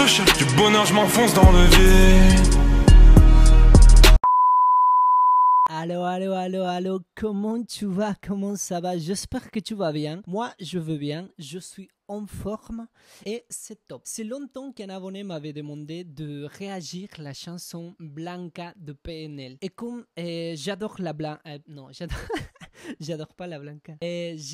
Recherche du bonheur, je m'enfonce dans le vide. Allô, comment tu vas? Comment ça va? J'espère que tu vas bien. Moi, je veux bien, je suis en forme et c'est top. C'est longtemps qu'un abonné m'avait demandé de réagir à la chanson Blanca de PNL. Et comme j'adore la Blanca... non, j'adore... J'adore pas la Blanca.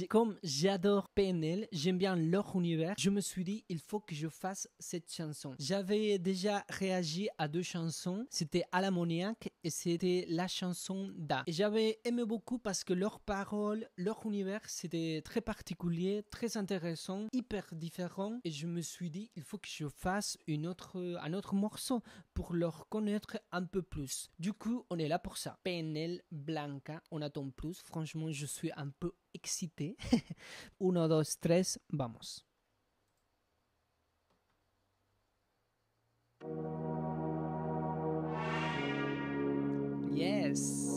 Comme j'adore PNL, j'aime bien leur univers, je me suis dit, il faut que je fasse cette chanson. J'avais déjà réagi à deux chansons, c'était À l'ammoniaque et c'était la chanson Da. Et j'avais aimé beaucoup parce que leurs paroles, leur univers, c'était très particulier, très intéressant, hyper différent. Et je me suis dit, il faut que je fasse un autre morceau pour leur connaître un peu plus. Du coup, on est là pour ça. PNL, Blanca, on attend plus. Franchement, je suis un peu excité. 1, 2, 3, vamos. Yes.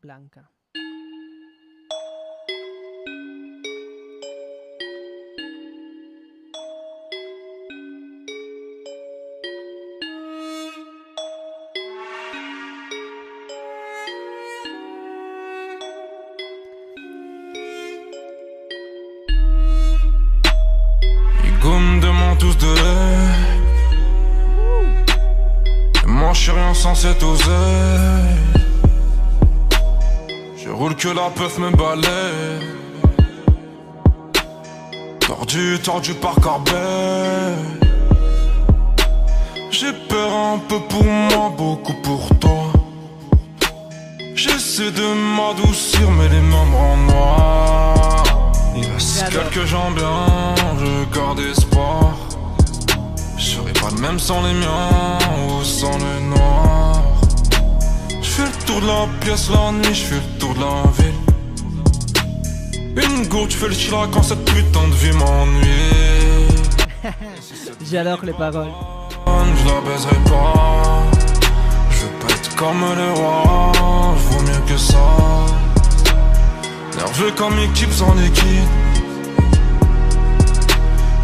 Blanca. Ils gomment de mon tous de l'œil. Je mange sur rien sans cette oseille. Je roule que la peuf me balaie. Tordu par Corbet. J'ai peur un peu pour moi, beaucoup pour toi. J'essaie de m'adoucir mais les mains me rendent noir. Il reste quelques gens bien, je garde espoir. Je serai pas le même sans les miens ou sans le noir. Je fais le tour de la pièce la nuit, je fais le tour de la ville. Une gourde, je fais le chila quand cette putain de vie m'ennuie. J'adore les paroles. Je la baiserai pas. Je veux pas être comme le roi, je vaux mieux que ça. Nerveux comme équipe sans liquide.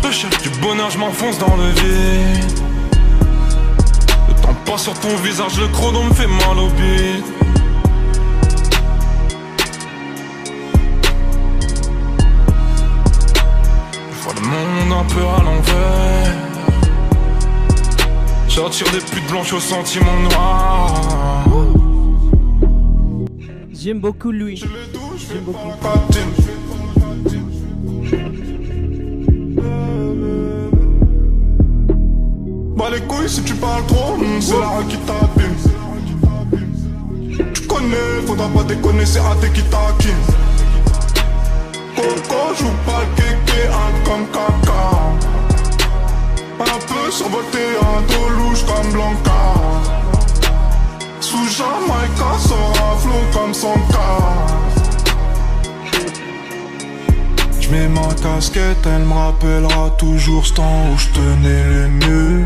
Recherche du bonheur, je m'enfonce dans le vide. Le temps passe sur ton visage, le chrono me fait mal au bide. Je vois le monde un peu à l'envers. J'attire des putes blanches aux sentiments noirs. J'aime beaucoup lui. J'aime beaucoup. Bah les couilles si tu parles trop, c'est la rue qui t'abîme. Tu connais, faudra pas déconner, c'est AT qui taquine. Coco joue pas le kéké, un comme caca. Un peu survolté, un dos louche comme Blanca. Sous Jamaïca sera flot comme son cas. J'mets ma casquette, elle me rappellera toujours ce temps où j'tenais le mieux.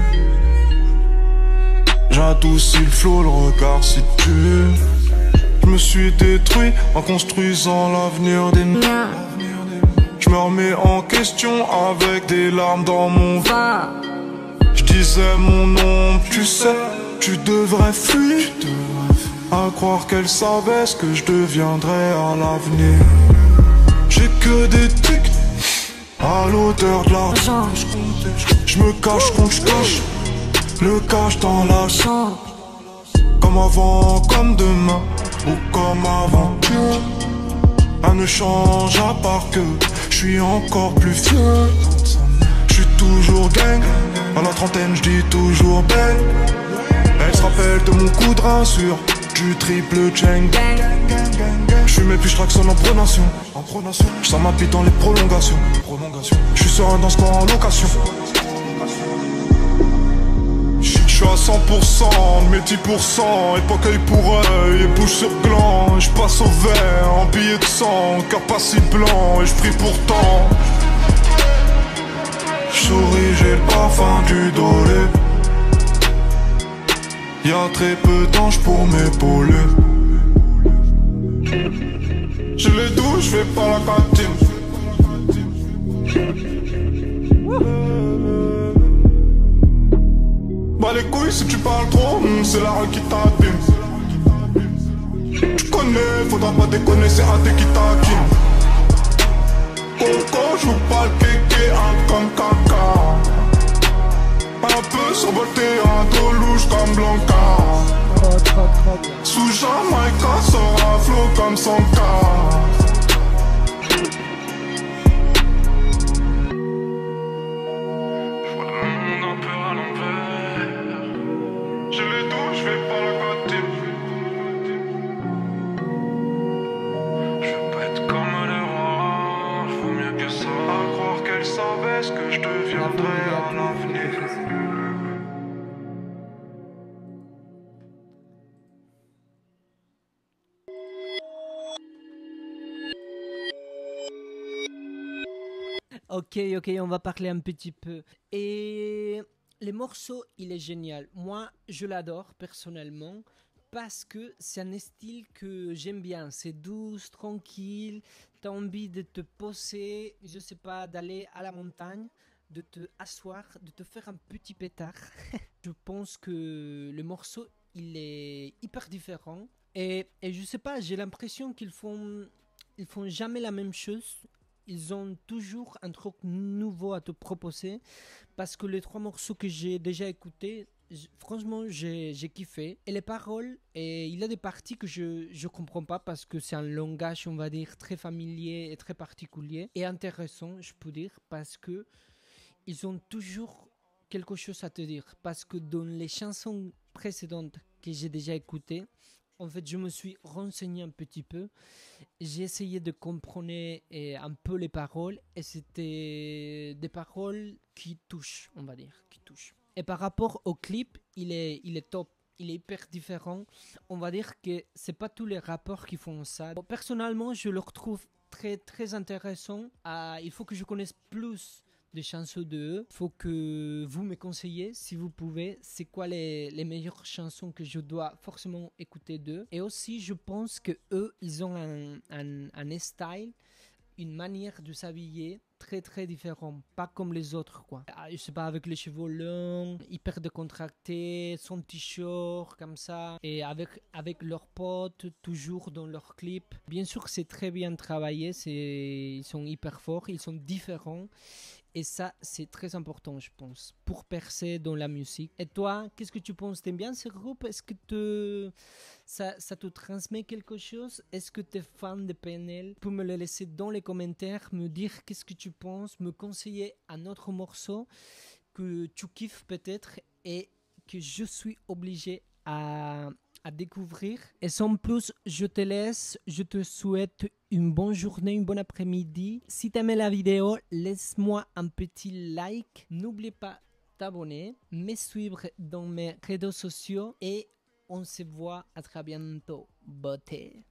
J'adoucis le flot, le regard si dur. J'me suis détruit en construisant l'avenir des miens. J'me remets en question avec des larmes dans mon vin. J'disais mon nom, tu sais, tu devrais fuir. À croire qu'elle savait ce que je deviendrais à l'avenir. J'ai que des tics à l'odeur de l'argent. J'me cache quand j'cache le cache dans la chambre. Comme avant, comme demain ou comme avant. Rien ne change à part que j'suis encore plus fier. J'suis toujours gang. À la trentaine j'dis toujours belle. Elle se rappelle de mon coup de rein sur du triple chain. J'fume et puis j'tractionne en pronation. J'sens ma bite dans les prolongations. J'suis serein dans ce corps en location. J'suis à 100%, mes 10%, époque œil pour œil et bouche sur gland. J'passe au vert en billet de sang, cœur pas si blanc et j'prie pourtant. du doré. Y'a très peu d'anges pour m'épauler. J'ai les douches, j'fais pas la catine. Bah les couilles si tu parles trop, c'est la rue qui t'abîme. Tu connais, faudra pas déconner, c'est AD qui taquine. Coco, j'veux pas le kéké, un comme caca. Un peu survolté, un dos louche comme Blanca. Trop bien. Sous Jamaïca, sort un flow comme son cas. Ce que je deviendrai en l'avenir. Ok, on va parler un petit peu. Et les morceaux, il est génial. Moi, je l'adore personnellement parce que c'est un style que j'aime bien. C'est douce, tranquille. T'as envie de te poser, je sais pas, d'aller à la montagne, de te asseoir, de te faire un petit pétard. Je pense que le morceau, il est hyper différent. Et je sais pas, j'ai l'impression qu'ils font jamais la même chose. Ils ont toujours un truc nouveau à te proposer parce que les 3 morceaux que j'ai déjà écoutés, franchement j'ai kiffé. Et les paroles, et il y a des parties que je comprends pas parce que c'est un langage, on va dire, très familier et très particulier et intéressant, je peux dire, parce que ils ont toujours quelque chose à te dire. Parce que dans les chansons précédentes que j'ai déjà écoutées, en fait, je me suis renseigné un petit peu. J'ai essayé de comprendre un peu les paroles et c'était des paroles qui touchent, on va dire, qui touchent. Et par rapport au clip, il est top. Il est hyper différent. On va dire que c'est pas tous les rappeurs qui font ça. Bon, personnellement, je le retrouve très très intéressant. Il faut que je connaisse plus des chansons de eux. Il faut que vous me conseillez, si vous pouvez, c'est quoi les meilleures chansons que je dois forcément écouter d'eux. Et aussi, je pense que eux, ils ont un style, une manière de s'habiller très très différent, pas comme les autres quoi. Je sais pas, avec les cheveux longs, hyper décontractés, son t-shirt comme ça, et avec leurs potes toujours dans leurs clips. Bien sûr, c'est très bien travaillé, ils sont hyper forts, ils sont différents. Et ça, c'est très important, je pense, pour percer dans la musique. Et toi, qu'est-ce que tu penses? T'aimes bien ce groupe? Est-ce que ça te transmet quelque chose? Est-ce que tu es fan de PNL? Tu peux me le laisser dans les commentaires, me dire qu'est-ce que tu penses, me conseiller un autre morceau que tu kiffes peut-être et que je suis obligé à découvrir. Et sans plus, je te laisse. Je te souhaite une bonne journée, une bonne après-midi. Si tu aimais la vidéo, laisse-moi un petit like. N'oublie pas t'abonner, me suivre dans mes réseaux sociaux et on se voit à très bientôt. Beauté.